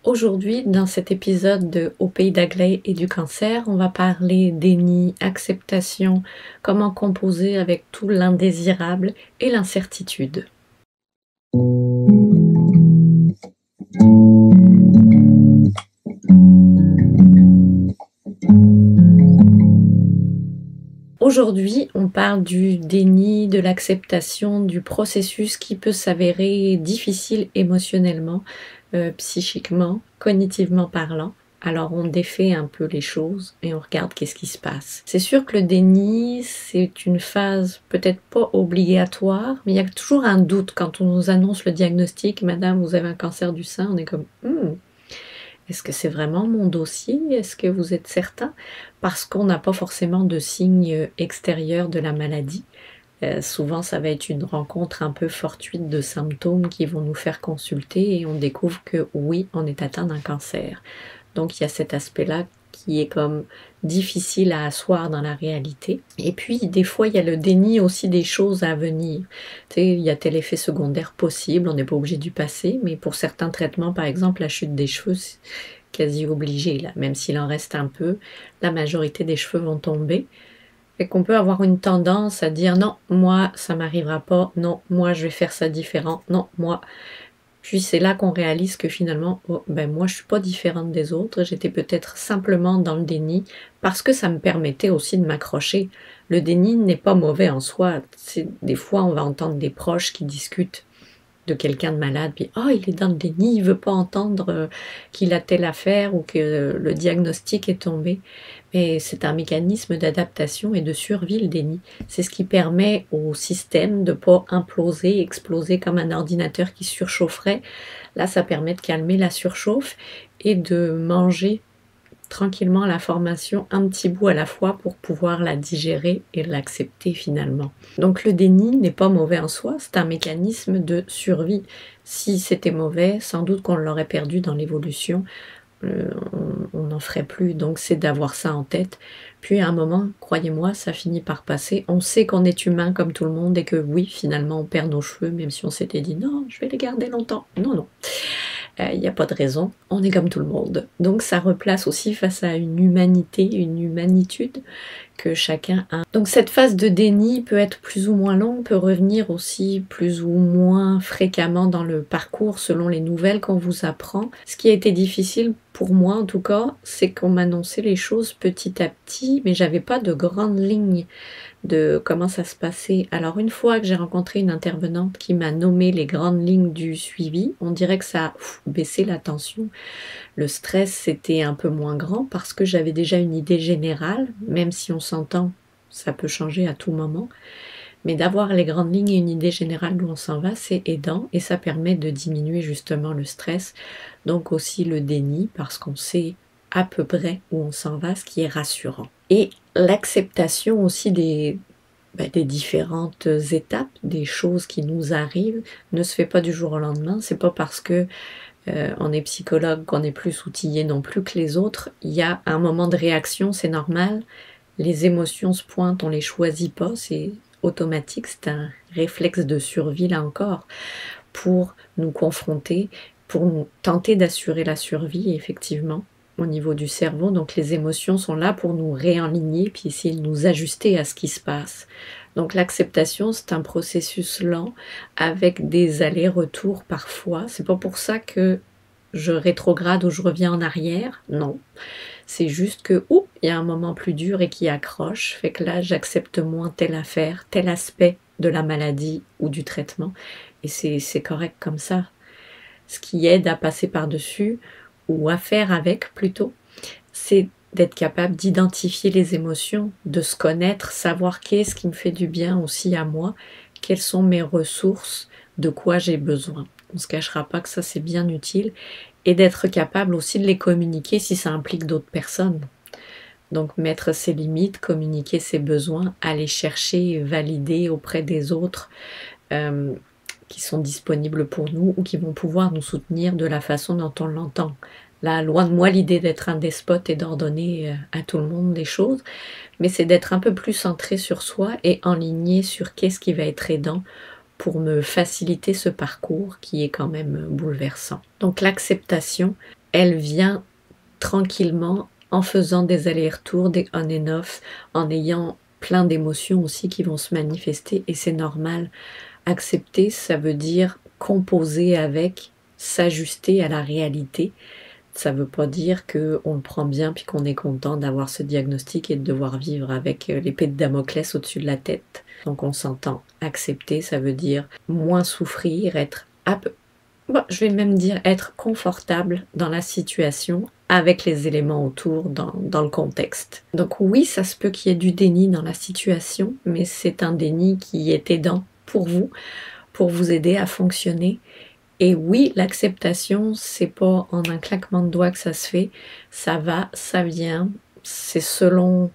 Aujourd'hui, dans cet épisode de Au pays d'Aglaé et du cancer, on va parler déni, acceptation, comment composer avec tout l'indésirable et l'incertitude. Aujourd'hui, on parle du déni, de l'acceptation, du processus qui peut s'avérer difficile émotionnellement, psychiquement, cognitivement parlant. Alors on défait un peu les choses et on regarde qu'est-ce qui se passe. C'est sûr que le déni, c'est une phase peut-être pas obligatoire, mais il y a toujours un doute quand on nous annonce le diagnostic. Madame, vous avez un cancer du sein, on est comme est-ce que c'est vraiment mon dossier? Est-ce que vous êtes certain? Parce qu'on n'a pas forcément de signes extérieurs de la maladie. Souvent, ça va être une rencontre un peu fortuite de symptômes qui vont nous faire consulter et on découvre que oui, on est atteint d'un cancer. Donc, il y a cet aspect-là qui est comme difficile à asseoir dans la réalité. Et puis, des fois, il y a le déni aussi des choses à venir. Tu sais, il y a tel effet secondaire possible, on n'est pas obligé du passé, mais pour certains traitements, par exemple, la chute des cheveux, c'est quasi obligé, là. Même s'il en reste un peu, la majorité des cheveux vont tomber. Fait qu'on peut avoir une tendance à dire non, moi, ça m'arrivera pas, non, moi, je vais faire ça différent, non, moi. Puis c'est là qu'on réalise que finalement, oh, ben moi je suis pas différente des autres, j'étais peut-être simplement dans le déni parce que ça me permettait aussi de m'accrocher. Le déni n'est pas mauvais en soi. Des fois on va entendre des proches qui discutent de quelqu'un de malade, puis oh, il est dans le déni, il veut pas entendre qu'il a telle affaire ou que le diagnostic est tombé. Mais c'est un mécanisme d'adaptation et de survie, le déni. C'est ce qui permet au système de pas imploser, exploser comme un ordinateur qui surchaufferait. Là, ça permet de calmer la surchauffe et de manger tranquillement la formation un petit bout à la fois pour pouvoir la digérer et l'accepter finalement. Donc le déni n'est pas mauvais en soi, c'est un mécanisme de survie. Si c'était mauvais, sans doute qu'on l'aurait perdu dans l'évolution, on n'en ferait plus, donc c'est d'avoir ça en tête. Puis à un moment, croyez-moi, ça finit par passer. On sait qu'on est humain comme tout le monde et que oui, finalement on perd nos cheveux, même si on s'était dit non, je vais les garder longtemps. Non, non. Il n'y a pas de raison, on est comme tout le monde. Donc ça replace aussi face à une humanité, une humanitude que chacun a. Donc cette phase de déni peut être plus ou moins longue, peut revenir aussi plus ou moins fréquemment dans le parcours selon les nouvelles qu'on vous apprend. Ce qui a été difficile pour moi en tout cas, c'est qu'on m'annonçait les choses petit à petit, mais j'avais pas de grande ligne de comment ça se passait. Alors une fois que j'ai rencontré une intervenante qui m'a nommé les grandes lignes du suivi, on dirait que ça a baissé la tension. Le stress c'était un peu moins grand parce que j'avais déjà une idée générale, même si on s'entend, ça peut changer à tout moment. Mais d'avoir les grandes lignes et une idée générale d'où on s'en va, c'est aidant et ça permet de diminuer justement le stress, donc aussi le déni parce qu'on sait à peu près où on s'en va, ce qui est rassurant. Et l'acceptation aussi des différentes étapes, des choses qui nous arrivent, ne se fait pas du jour au lendemain. C'est pas parce que on est psychologue qu'on est plus outillé non plus que les autres. Il y a un moment de réaction, c'est normal. Les émotions se pointent, on les choisit pas, c'est automatique, c'est un réflexe de survie là encore, pour nous confronter, pour nous tenter d'assurer la survie effectivement au niveau du cerveau. Donc les émotions sont là pour nous réaligner puis essayer de nous ajuster à ce qui se passe. Donc l'acceptation, c'est un processus lent avec des allers-retours parfois. C'est pas pour ça que je rétrograde ou je reviens en arrière, non. C'est juste que, il y a un moment plus dur et qui accroche, fait que là, j'accepte moins telle affaire, tel aspect de la maladie ou du traitement, et c'est correct comme ça. Ce qui aide à passer par-dessus, ou à faire avec plutôt, c'est d'être capable d'identifier les émotions, de se connaître, savoir qu'est-ce qui me fait du bien aussi à moi, quelles sont mes ressources, de quoi j'ai besoin. On ne se cachera pas que ça c'est bien utile, et d'être capable aussi de les communiquer si ça implique d'autres personnes. Donc mettre ses limites, communiquer ses besoins, aller chercher, valider auprès des autres qui sont disponibles pour nous ou qui vont pouvoir nous soutenir de la façon dont on l'entend. Là, loin de moi l'idée d'être un despote et d'ordonner à tout le monde des choses, mais c'est d'être un peu plus centré sur soi et enligné sur qu'est-ce qui va être aidant pour me faciliter ce parcours qui est quand même bouleversant. Donc l'acceptation, elle vient tranquillement en faisant des allers-retours, des on and off, en ayant plein d'émotions aussi qui vont se manifester et c'est normal. Accepter, ça veut dire composer avec, s'ajuster à la réalité. Ça veut pas dire qu'on le prend bien puis qu'on est content d'avoir ce diagnostic et de devoir vivre avec l'épée de Damoclès au-dessus de la tête. Donc on s'entend. Accepter, ça veut dire moins souffrir, être je vais même dire être confortable dans la situation avec les éléments autour dans le contexte. Donc oui, ça se peut qu'il y ait du déni dans la situation, mais c'est un déni qui est aidant pour vous aider à fonctionner. Et oui, l'acceptation, c'est pas en un claquement de doigts que ça se fait. Ça va, ça vient. C'est selon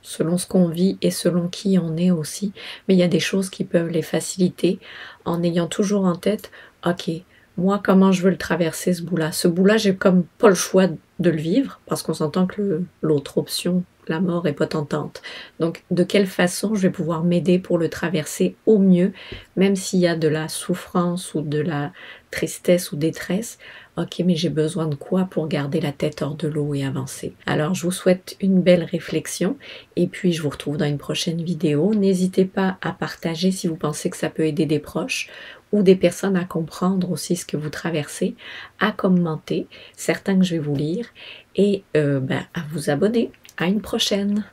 ce qu'on vit et selon qui on est aussi. Mais il y a des choses qui peuvent les faciliter en ayant toujours en tête, ok, moi, comment je veux le traverser, ce bout-là? Ce bout-là, j'ai comme pas le choix de le vivre, parce qu'on s'entend que l'autre option, la mort, est pas tentante. Donc, de quelle façon je vais pouvoir m'aider pour le traverser au mieux, même s'il y a de la souffrance ou de la tristesse ou détresse? Ok, mais j'ai besoin de quoi pour garder la tête hors de l'eau et avancer? Alors, je vous souhaite une belle réflexion, et puis je vous retrouve dans une prochaine vidéo. N'hésitez pas à partager si vous pensez que ça peut aider des proches, ou des personnes à comprendre aussi ce que vous traversez, à commenter, certains que je vais vous lire, et à vous abonner. À une prochaine!